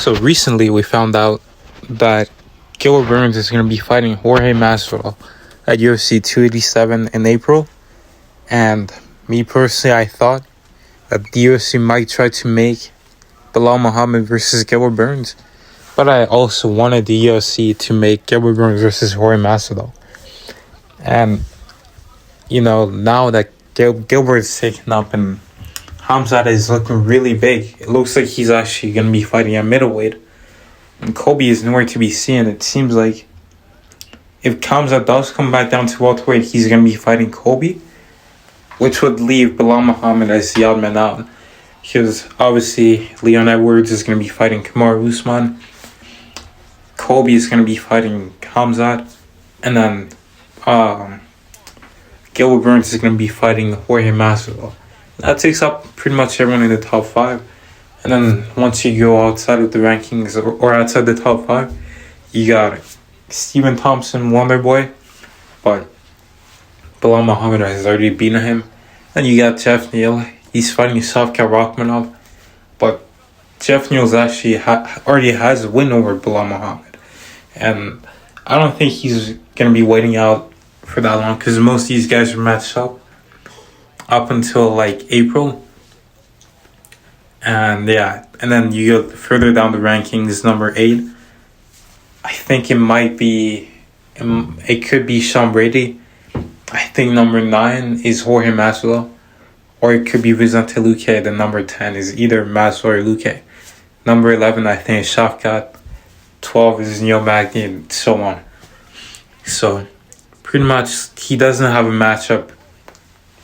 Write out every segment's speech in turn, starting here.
So recently we found out that Gilbert Burns is going to be fighting Jorge Masvidal at UFC 287 in April. And me personally, I thought that the UFC might try to make Belal Muhammad versus Gilbert Burns. But I also wanted the UFC to make Gilbert Burns versus Jorge Masvidal. And, now that Gilbert's taken up and Hamzat is looking really big, it looks like he's actually going to be fighting at middleweight. And Colby is nowhere to be seen. It seems like if Hamzat does come back down to welterweight, he's going to be fighting Colby, which would leave Belal Muhammad as the odd man out. Because obviously Leon Edwards is going to be fighting Kamaru Usman. Colby is going to be fighting Hamzat. And then Gilbert Burns is going to be fighting Jorge Masvidal. That takes up pretty much everyone in the top 5. And then once you go outside of the rankings or outside the top 5, you got Stephen Thompson, Wonderboy. But Belal Muhammad has already beaten him. Then you got Jeff Neal. He's fighting Shavkat Rakhmonov. But Jeff Neal's actually already has a win over Belal Muhammad. And I don't think he's going to be waiting out for that long because most of these guys are matched up until April. And then you go further down the rankings, number 8. I think it could be Sean Brady. I think number 9 is Jorge Masvidal. Or it could be Vicente Luque. The number 10 is either Masvidal or Luque. Number 11, I think, is Shavkat. 12 is Neil Magny, and so on. So, pretty much, he doesn't have a matchup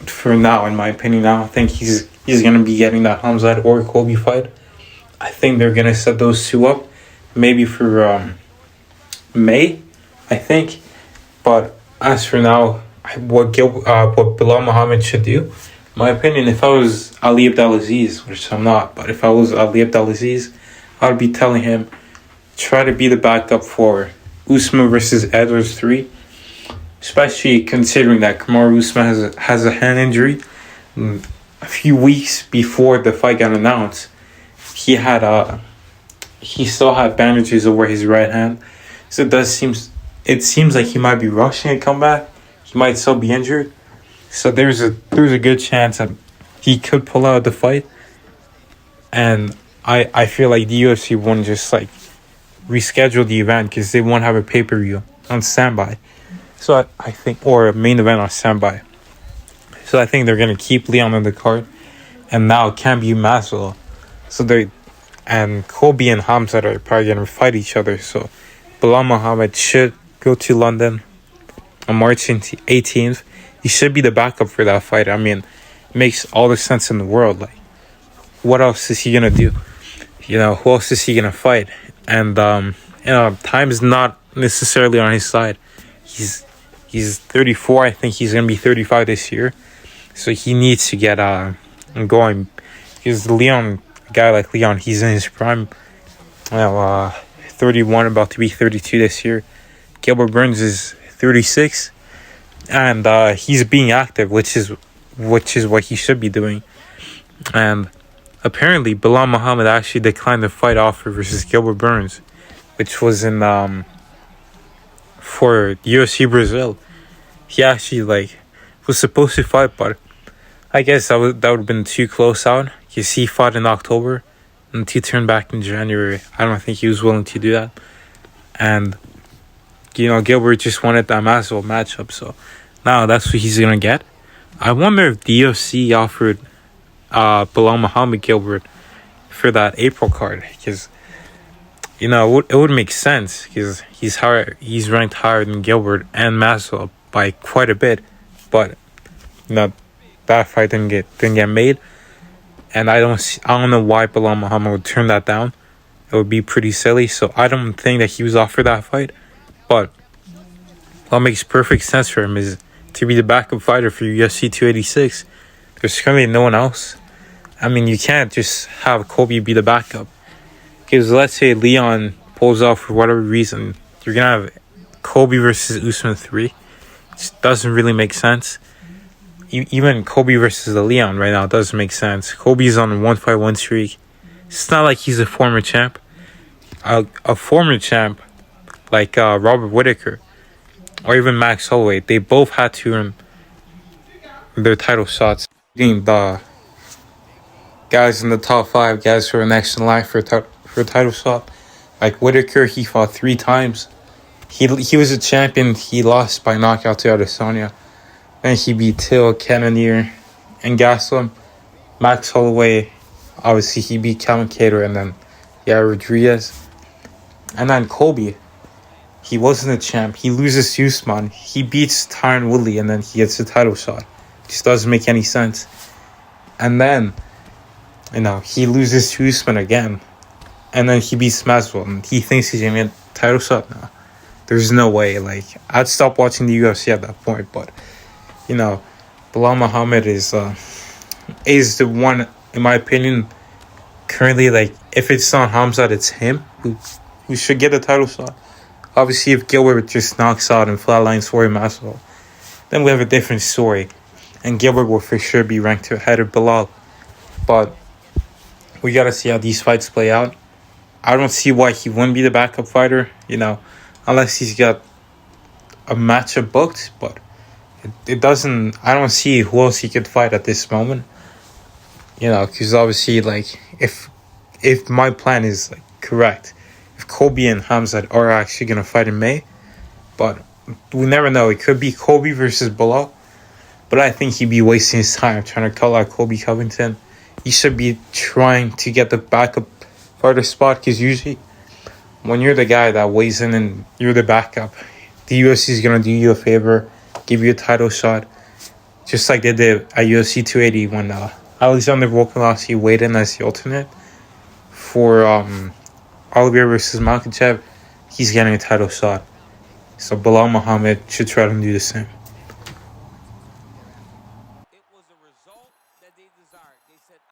for now, in my opinion. I don't think he's going to be getting that Hamzat or Colby fight. I think they're going to set those two up. Maybe for May, I think. But as for now, what Belal Muhammad should do, in my opinion, if I was Ali Abdelaziz, which I'm not, but if I was Ali Abdelaziz, I would be telling him, try to be the backup for Usman versus Edwards 3. Especially considering that Kamaru Usman has a hand injury. A few weeks before the fight got announced, he still had bandages over his right hand. So it seems like he might be rushing a comeback. He might still be injured. So there's a good chance that he could pull out the fight. And I feel like the UFC won't just reschedule the event because they won't have a pay-per-view on standby. So I think, or a main event on standby. So I think they're going to keep Leon on the card. And now it can't be Masvidal. And Colby and Hamzat are probably going to fight each other. So Belal Muhammad should go to London on March 18th. He should be the backup for that fight. I mean, it makes all the sense in the world. What else is he going to do? Who else is he going to fight? And, time is not necessarily on his side. He's 34. I think he's going to be 35 this year. So he needs to get going. Because a guy like Leon, he's in his prime. 31, about to be 32 this year. Gilbert Burns is 36. And he's being active, which is what he should be doing. And apparently, Belal Muhammad actually declined the fight offer versus Gilbert Burns, which was in for UFC Brazil. He actually was supposed to fight, but I guess that would have been too close out because he fought in October and he turned back in January. I don't think he was willing to do that. And Gilbert just wanted that Masvidal matchup, so now that's what he's gonna get. I wonder if the UFC offered Belal Muhammad Gilbert for that April card, because it would make sense because he's ranked higher than Gilbert and Masvidal by quite a bit, but that fight didn't get made, and I don't know why Belal Muhammad would turn that down. It would be pretty silly, so I don't think that he was offered that fight. But what makes perfect sense for him is to be the backup fighter for UFC 286. There's going to be no one else. I mean, you can't just have Colby be the backup. Because let's say Leon pulls off for whatever reason, you're going to have Colby versus Usman 3. It just doesn't really make sense. Even Colby versus the Leon right now doesn't make sense. Colby's on a 1-5-1 streak. It's not like he's a former champ. a former champ like Robert Whittaker or even Max Holloway, they both had to earn their title shots. Being the guys in the top 5, guys who are next in line for a title shot. Like Whittaker, he fought 3 times. He was a champion. He lost by knockout to Adesanya. Then he beat Till, Cannonier, and Gaslam. Max Holloway, obviously he beat Calvin Kattar and then Rodriguez. And then Colby, he wasn't a champ. He loses to Usman. He beats Tyron Woodley and then he gets a title shot. Just doesn't make any sense. And then, he loses to Usman again. And then he beats Masvidal and he thinks he's going to get a title shot now. There's no way. Like, I'd stop watching the UFC at that point. But, Belal Muhammad is the one, in my opinion, currently, like, if it's not Hamzat, it's him who should get a title shot. Obviously, if Gilbert just knocks out and flatlines Jorge Masvidal, then we have a different story. And Gilbert will for sure be ranked ahead of Belal. But we got to see how these fights play out. I don't see why he wouldn't be the backup fighter, unless he's got a matchup booked. But it doesn't, I don't see who else he could fight at this moment. Because obviously, like, if my plan is, like, correct, if Colby and Hamzat are actually going to fight in May, but we never know. It could be Colby versus Belal, but I think he'd be wasting his time trying to call out Colby Covington. He should be trying to get the backup fighter spot, because usually when you're the guy that weighs in and you're the backup, the UFC is going to do you a favor, give you a title shot, just like they did at UFC 280 when Alexander Volkanovski weighed in as the alternate for Oliveira versus Makhachev. He's getting a title shot. So Belal Muhammad should try to do the same.